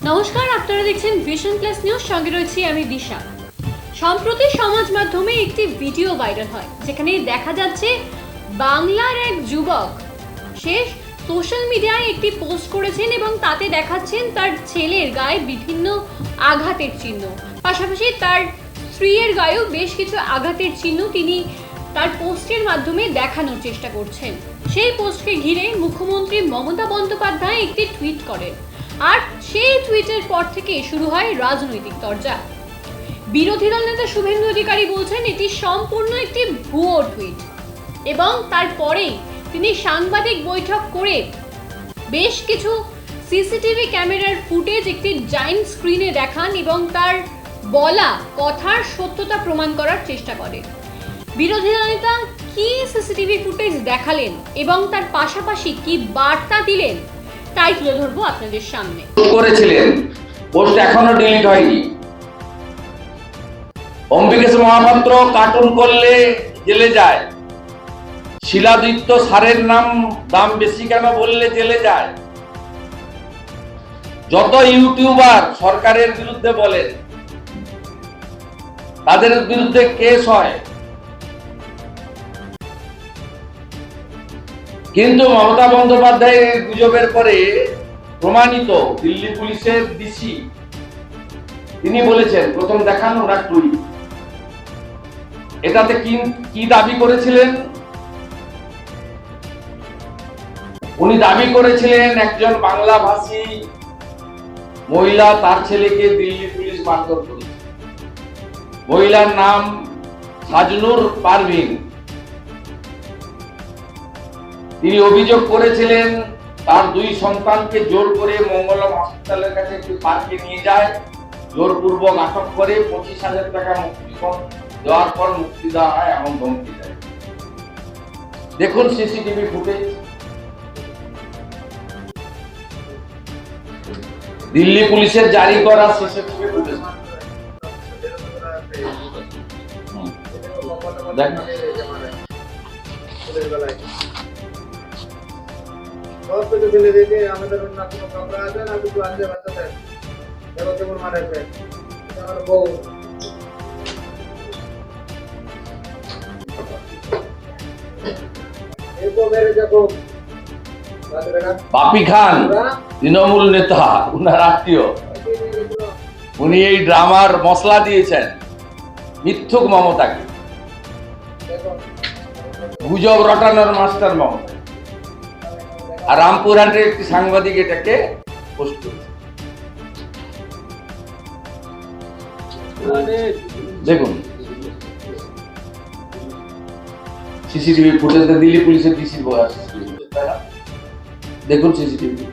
নমস্কার, আপনারা দেখছেন ভিশন প্লাস নিউজ। সঙ্গে রয়েছি আমি দিশা। সম্প্রতি সমাজ মাধ্যমে একটি ভিডিও ভাইরাল হয়, যেখানে দেখা যাচ্ছে বাংলার এক যুবক সে সোশ্যাল মিডিয়ায় একটি পোস্ট করেছেন এবং তাতে দেখাচ্ছেন তার ছেলের গায়ে বিভিন্ন আঘাতের চিহ্ন, পাশাপাশি তার স্ত্রীর গায়েও বেশ কিছু আঘাতের চিহ্ন তিনি তার পোস্টের মাধ্যমে দেখানোর চেষ্টা করছেন। সেই পোস্টকে ঘিরে মুখ্যমন্ত্রী মমতা বন্দ্যোপাধ্যায় একটি টুইট করেন, আর সেই টুইটের পর থেকে শুরু হয় রাজনৈতিক তরজা। বিরোধী দল নেতা শুভেন্দু অধিকারী বলছেন এটি সম্পূর্ণ একটি ভুয়ো টুইট, এবং তারপরেই তিনি সাংবাদিক বৈঠক করে বেশ কিছু সিসিটিভি ক্যামেরার ফুটেজ একটি জায়েন্ট স্ক্রিনে দেখান এবং তার বলা কথার সত্যতা প্রমাণ করার চেষ্টা করে। বিরোধী দল নেতা কি সিসিটিভি ফুটেজ দেখালেন এবং তার পাশাপাশি কি বার্তা দিলেন তাই তুলে ধরবো আপনাদের সামনে। করেছিলেন পোস্ট এখনো ডিলিট হয়নি। অম্বিকেশ মহাপাত্র কার্টুন করলে জেলে যায়, শিলাদিত্য সারের দাম বেশি কেন বললে জেলে যায়। যত ইউটিউবার সরকারের বিরুদ্ধে বলেন তাদের বিরুদ্ধে কেস হয়, কিন্তু মমতা বন্দ্যোপাধ্যায়ের গুজবের পরে প্রমাণিত দিল্লি পুলিশের ডিসি তিনি বলেছেন প্রথম দেখানো না টুইট। এটাতে কি দাবি করেছিলেন? উনি দাবি করেছিলেন একজন বাংলা ভাষী মহিলা তার ছেলেকে দিল্লি পুলিশ মারধর করেছে। মহিলার নাম সাজনুর পারভিন। তিনি অভিযোগ করেছিলেন তার দুই সন্তানকে জোর করে মঙ্গলম হসপিটালের কাছে একটি পার্কে নিয়ে যায়, জোরপূর্বক আটক করে 25,000 টাকা মুক্তিপণ দেওয়ার পর মুক্তি দেওয়া হয় এমন ধমকি দেয়। দেখুন সিসিটিভি ফুটেজ। দিল্লি পুলিশের জারি করা সিসিটিভি ফুটেজ দেখুন। আমাদের না কোনো কাপড় আছে না কিছু আছে বাচ্চাদের, দেখো কেমন মারেছে আমার বউ। বাপি খান তৃণমূল নেতা, উনার আত্মীয়, উনি এই ড্রামার মশলা দিয়েছেন মিথ্যুক মমতাকে, গুজব রটানোর মাস্টার মমতা। আর রামপুরহাটের একটি সাংবাদিক এটাকে পোস্ট করেছে। দেখুন সিসিটিভি ফুটেজ, দিল্লি পুলিশের ডিসি দেখুন সিসিটিভি।